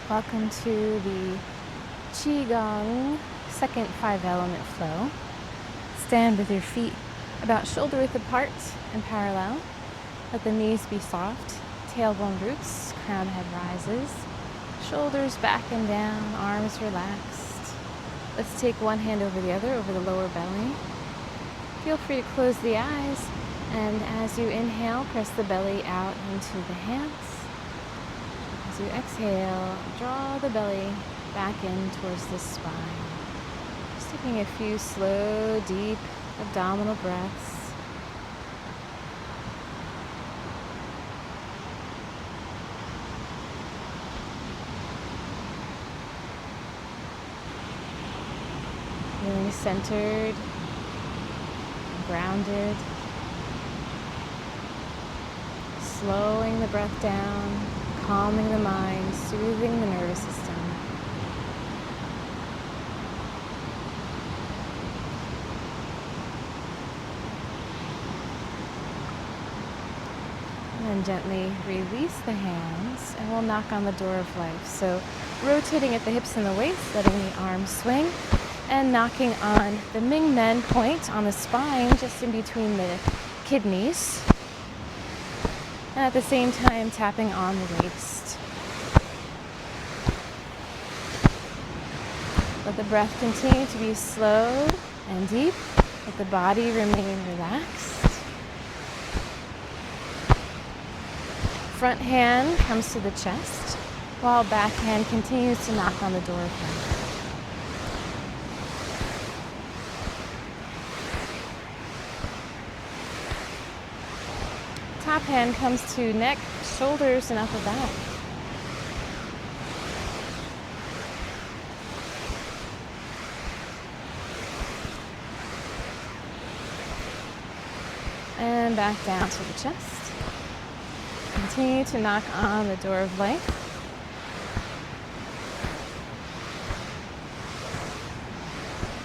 Welcome to the Qi Gong second 5-element flow. Stand with your feet about shoulder width apart and parallel. Let the knees be soft, tailbone roots, crown head rises, shoulders back and down, arms relaxed. Let's take one hand over the other over the lower belly. Feel free to close the eyes, and as you inhale, press the belly out into the hands. As you exhale, draw the belly back in towards the spine. Just taking a few slow, deep abdominal breaths. Feeling centered, grounded. Slowing the breath down, calming the mind, soothing the nervous system. And then gently release the hands, and we'll knock on the door of life. So rotating at the hips and the waist, letting the arms swing, and knocking on the Ming Men point on the spine, just in between the kidneys. And at the same time, tapping on the waist. Let the breath continue to be slow and deep. Let the body remain relaxed. Front hand comes to the chest, while back hand continues to knock on the door of life. Top hand comes to neck, shoulders, and upper back. And back down to the chest. Continue to knock on the door of life.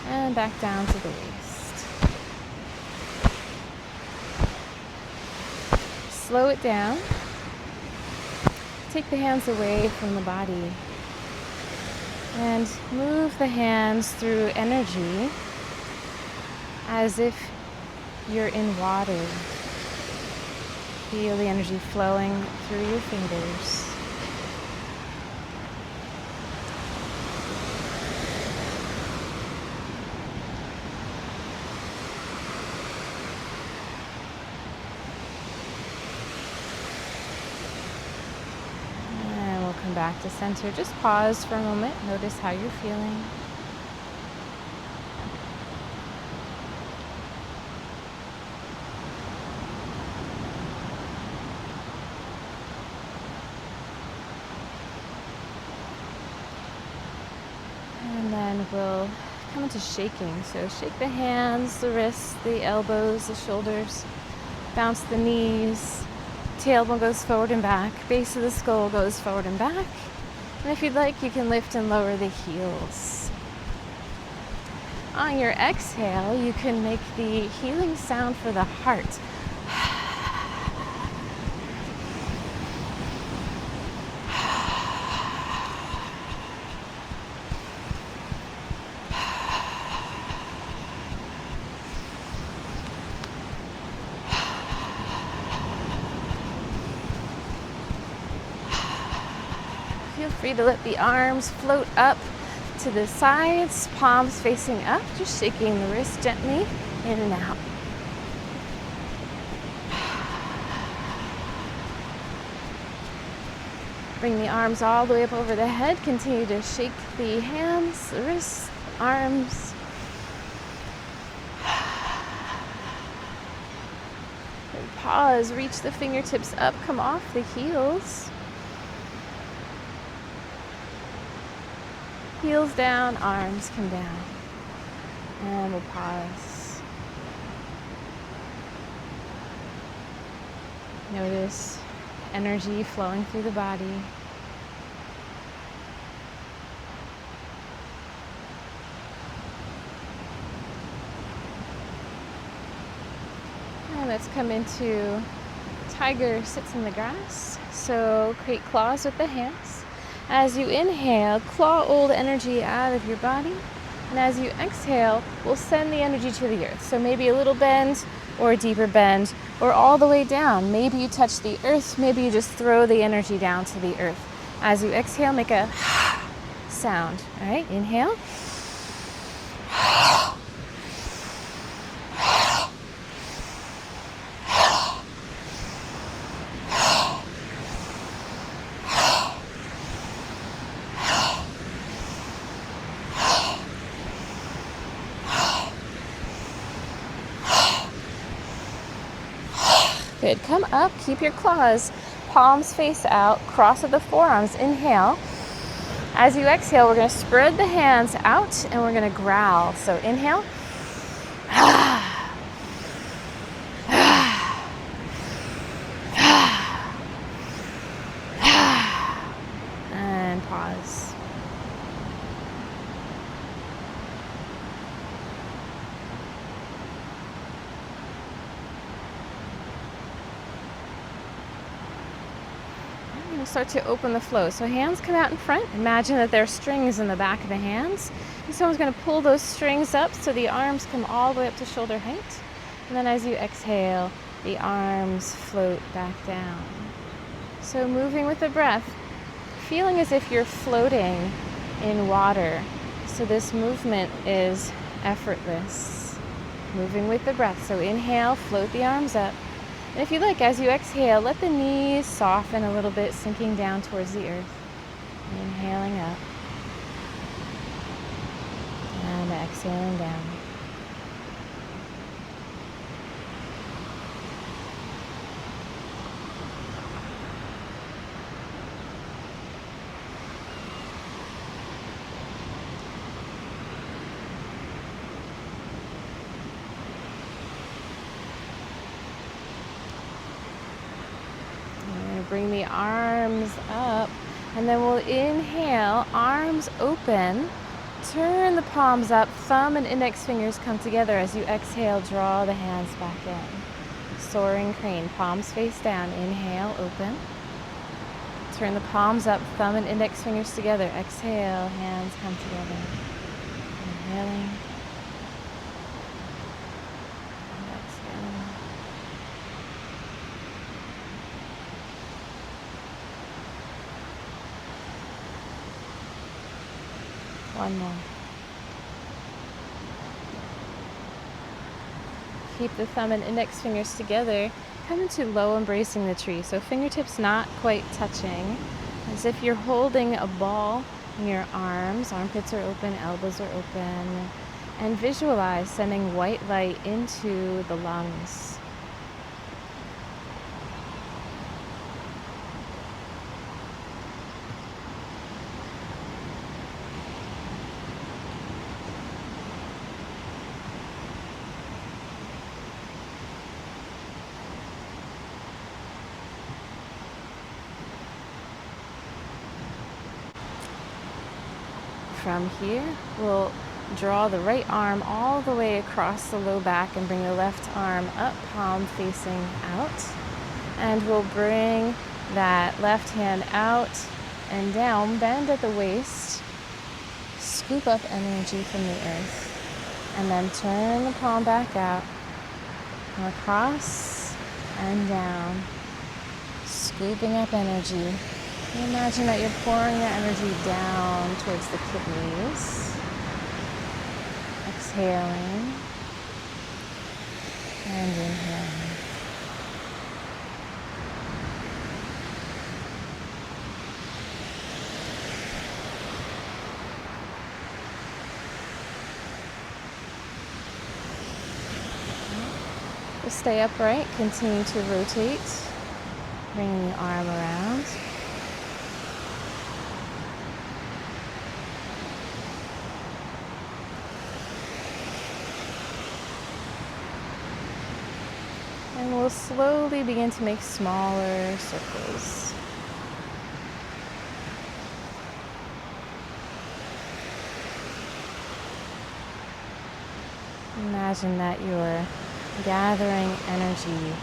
And back down to the waist. Slow it down. Take the hands away from the body and move the hands through energy as if you're in water. Feel the energy flowing through your fingers. Come back to center. Just pause for a moment. Notice how you're feeling. And then we'll come into shaking. So shake the hands, the wrists, the elbows, the shoulders. Bounce the knees. Tailbone goes forward and back. Base of the skull goes forward and back. And if you'd like, you can lift and lower the heels. On your exhale, you can make the healing sound for the heart. Feel free to let the arms float up to the sides, palms facing up, just shaking the wrist gently in and out. Bring the arms all the way up over the head. Continue to shake the hands, the wrists, arms. And pause, reach the fingertips up, come off the heels. Heels down, arms come down. And we'll pause. Notice energy flowing through the body. And let's come into tiger sits in the grass. So create claws with the hands. As you inhale, claw old energy out of your body. And as you exhale, we'll send the energy to the earth. So maybe a little bend or a deeper bend or all the way down. Maybe you touch the earth, maybe you just throw the energy down to the earth. As you exhale, make a sound. All right, inhale. Good. Come up, keep your claws, palms face out, cross of the forearms. Inhale. As you exhale, we're going to spread the hands out and we're going to growl. So inhale. And pause. Start to open the flow. So hands come out in front. Imagine that there are strings in the back of the hands. And someone's going to pull those strings up so the arms come all the way up to shoulder height. And then as you exhale, the arms float back down. So moving with the breath, feeling as if you're floating in water. So this movement is effortless. Moving with the breath. So inhale, float the arms up. And if you like, as you exhale, let the knees soften a little bit, sinking down towards the earth. Inhaling up. And exhaling down. Bring the arms up, and then we'll inhale, arms open, turn the palms up, thumb and index fingers come together. As you exhale, draw the hands back in. Soaring crane, palms face down, inhale, open. Turn the palms up, thumb and index fingers together. Exhale, hands come together. Inhaling. One more. Keep the thumb and index fingers together. Come into low embracing the tree. So fingertips not quite touching. As if you're holding a ball in your arms. Armpits are open, elbows are open. And visualize sending white light into the lungs. From here, we'll draw the right arm all the way across the low back and bring the left arm up, palm facing out. And we'll bring that left hand out and down, bend at the waist, scoop up energy from the earth, and then turn the palm back out, and across and down, scooping up energy. Imagine that you're pouring the energy down towards the kidneys. Exhaling and inhaling. We'll stay upright, continue to rotate, bringing the arm around. And we'll slowly begin to make smaller circles. Imagine that you're gathering energy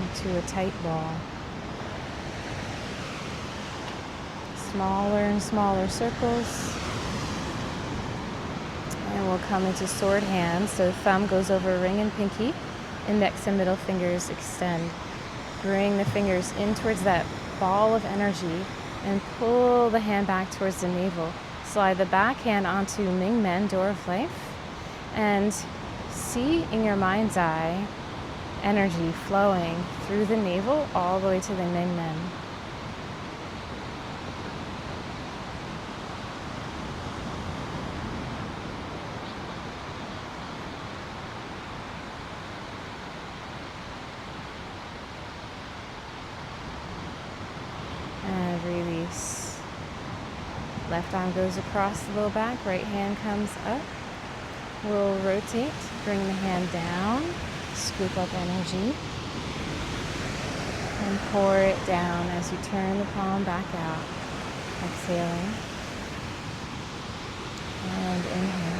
into a tight ball. smaller and smaller circles. And we'll come into sword hands. So thumb goes over ring and pinky. Index and middle fingers extend. Bring the fingers in towards that ball of energy and pull the hand back towards the navel. Slide the back hand onto Ming Men, door of life, and see in your mind's eye energy flowing through the navel all the way to the Ming Men. And release. Left arm goes across the low back, right hand comes up. We'll rotate, bring the hand down, scoop up energy, and pour it down as you turn the palm back out. Exhaling, and inhaling.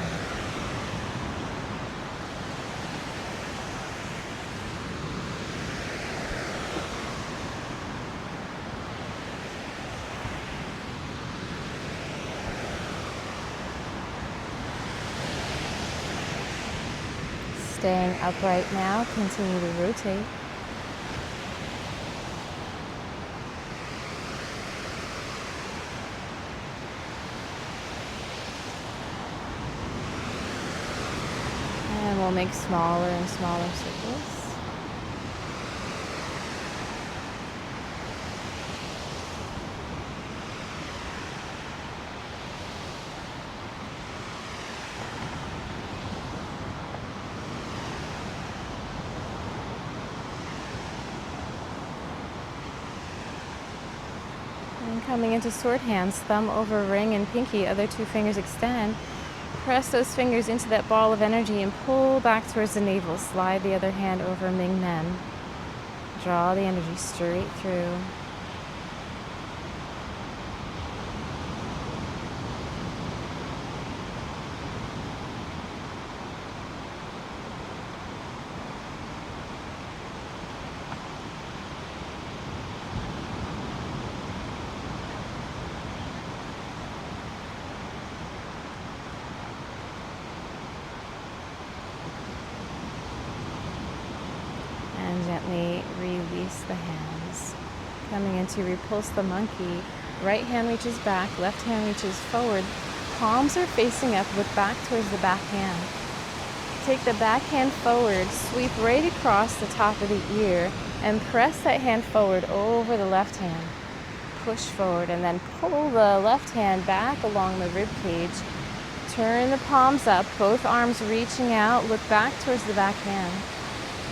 Staying upright now, continue to rotate. And we'll make smaller and smaller circles. And coming into sword hands, thumb over ring and pinky, other two fingers extend. Press those fingers into that ball of energy and pull back towards the navel. Slide the other hand over Ming Men. Draw the energy straight through. And gently release the hands. Coming into repulse the monkey. Right hand reaches back, left hand reaches forward. Palms are facing up, look back towards the back hand. Take the back hand forward, sweep right across the top of the ear, and press that hand forward over the left hand. Push forward and then pull the left hand back along the rib cage. Turn the palms up, both arms reaching out, look back towards the back hand.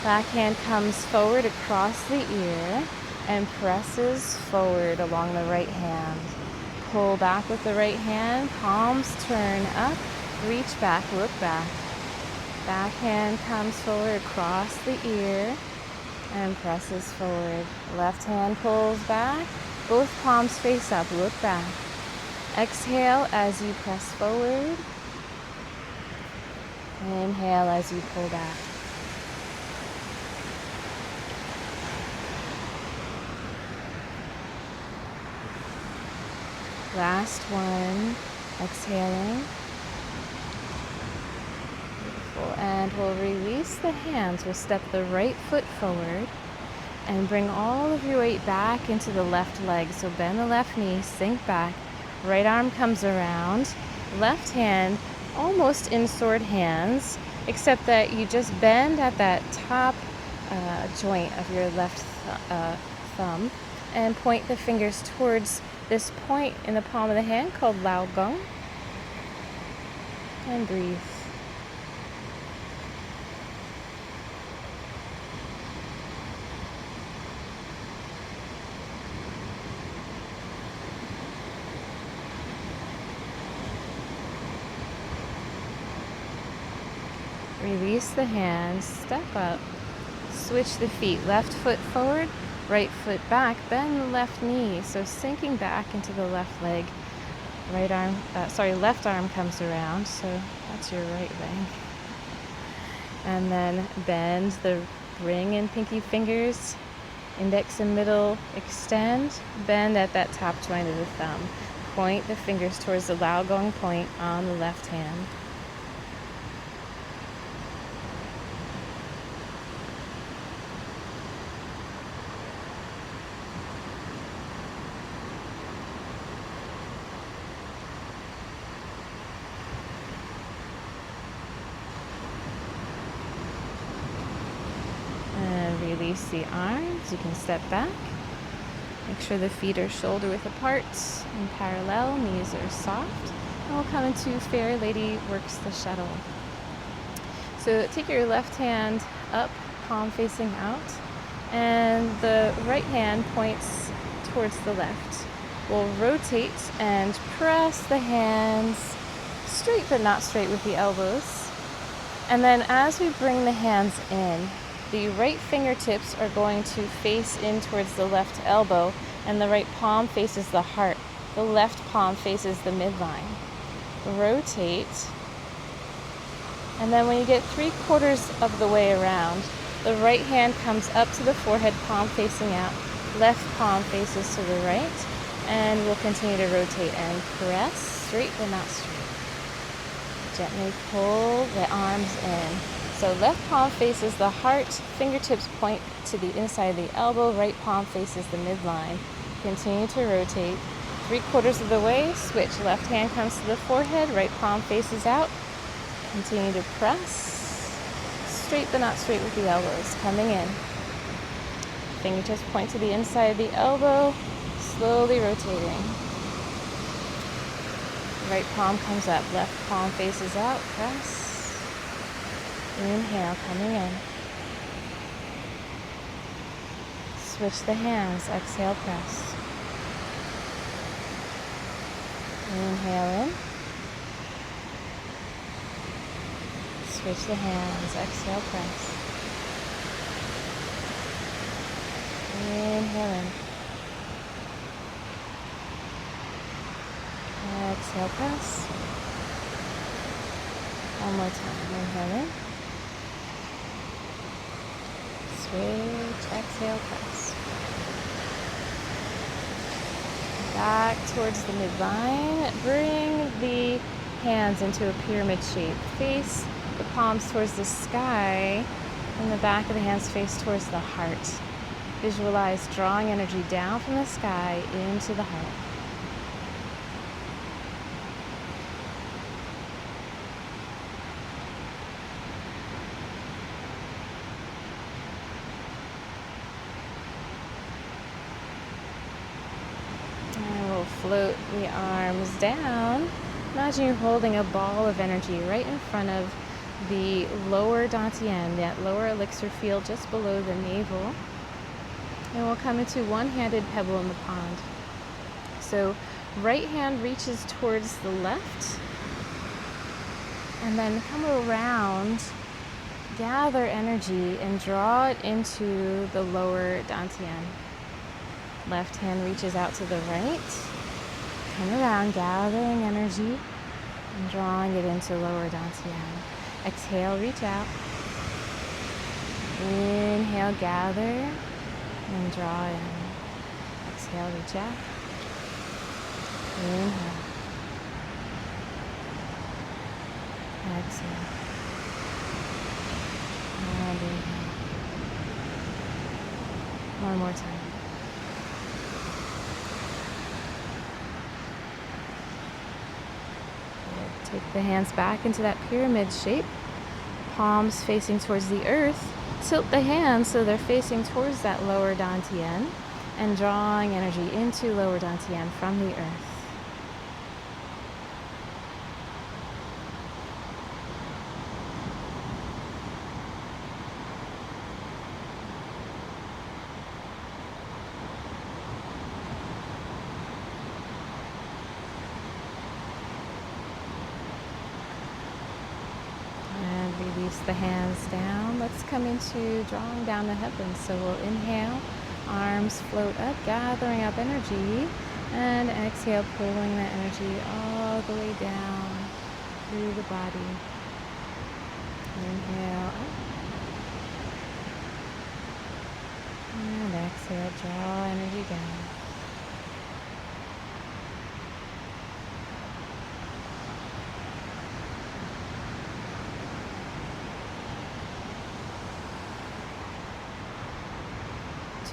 Back hand comes forward across the ear and presses forward along the right hand. Pull back with the right hand, palms turn up, reach back, look back. Back hand comes forward across the ear and presses forward. Left hand pulls back, both palms face up, look back. Exhale as you press forward. Inhale as you pull back. Last one, exhaling. Beautiful. And we'll release the hands. We'll step the right foot forward and bring all of your weight back into the left leg. So bend the left knee, sink back. Right arm comes around. Left hand almost in sword hands, except that you just bend at that top joint of your left thumb and point the fingers towards this point in the palm of the hand called Qi Gong. And breathe. Release the hands, step up, switch the feet, left foot forward, right foot back, bend the left knee, so sinking back into the left leg. Left arm comes around, so that's your right leg. And then bend the ring and pinky fingers Index and middle extend, bend at that top joint of the thumb. Point the fingers towards the Lao Gong point on the left hand. And release the arms. You can step back. Make sure the feet are shoulder width apart and parallel, knees are soft. And we'll come into Fair Lady Works the Shuttle. So take your left hand up, palm facing out, and the right hand points towards the left. We'll rotate and press the hands straight but not straight with the elbows. And then as we bring the hands in, the right fingertips are going to face in towards the left elbow, and the right palm faces the heart. The left palm faces the midline. Rotate. And then when you get 3/4 of the way around, the right hand comes up to the forehead, palm facing out. Left palm faces to the right. And we'll continue to rotate and press, straight but not straight. Gently pull the arms in. So left palm faces the heart, fingertips point to the inside of the elbow, right palm faces the midline. Continue to rotate. 3/4 of the way, switch. Left hand comes to the forehead, right palm faces out. Continue to press, straight but not straight with the elbows, coming in. Fingertips point to the inside of the elbow, slowly rotating. Right palm comes up, left palm faces out, press. Inhale, coming in. Switch the hands, exhale, press. Inhale in. Switch the hands, exhale, press. Inhale in. Exhale, press. One more time. Inhale in. Switch, exhale, press. Back towards the midline. Bring the hands into a pyramid shape. Face the palms towards the sky, and the back of the hands face towards the heart. Visualize drawing energy down from the sky into the heart. Float the arms down. Imagine you're holding a ball of energy right in front of the lower dantian, that lower elixir field just below the navel. And we'll come into one-handed pebble in the pond. So right hand reaches towards the left, and then come around, gather energy, and draw it into the lower dantian. Left hand reaches out to the right. Come around, gathering energy and drawing it into lower dantian. Exhale, reach out. Inhale, gather and draw in. Exhale, reach out. Inhale. Exhale. And inhale. One more time. Take the hands back into that pyramid shape. Palms facing towards the earth. Tilt the hands so they're facing towards that lower dantian and drawing energy into lower dantian from the earth. Release the hands down. Let's come into drawing down the heavens. So we'll inhale, arms float up, gathering up energy, and exhale, pulling that energy all the way down through the body. Inhale up, and exhale Draw energy down.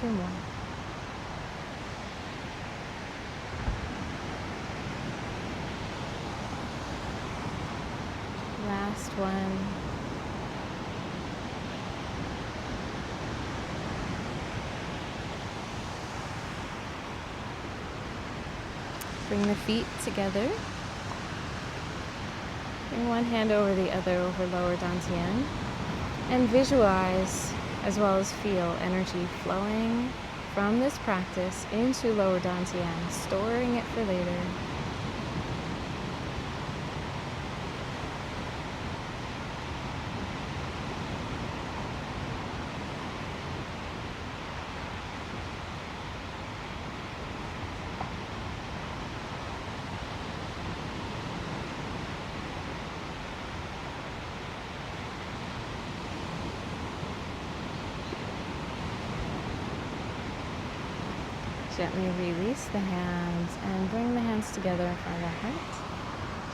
Two more. Last one. Bring the feet together. Bring one hand over the other over lower dantian. And visualize as well as feel energy flowing from this practice into lower dantian, storing it for later. Gently release the hands and bring the hands together in front of the heart.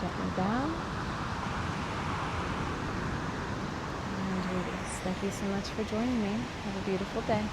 Gently down. And release. Thank you so much for joining me. Have a beautiful day.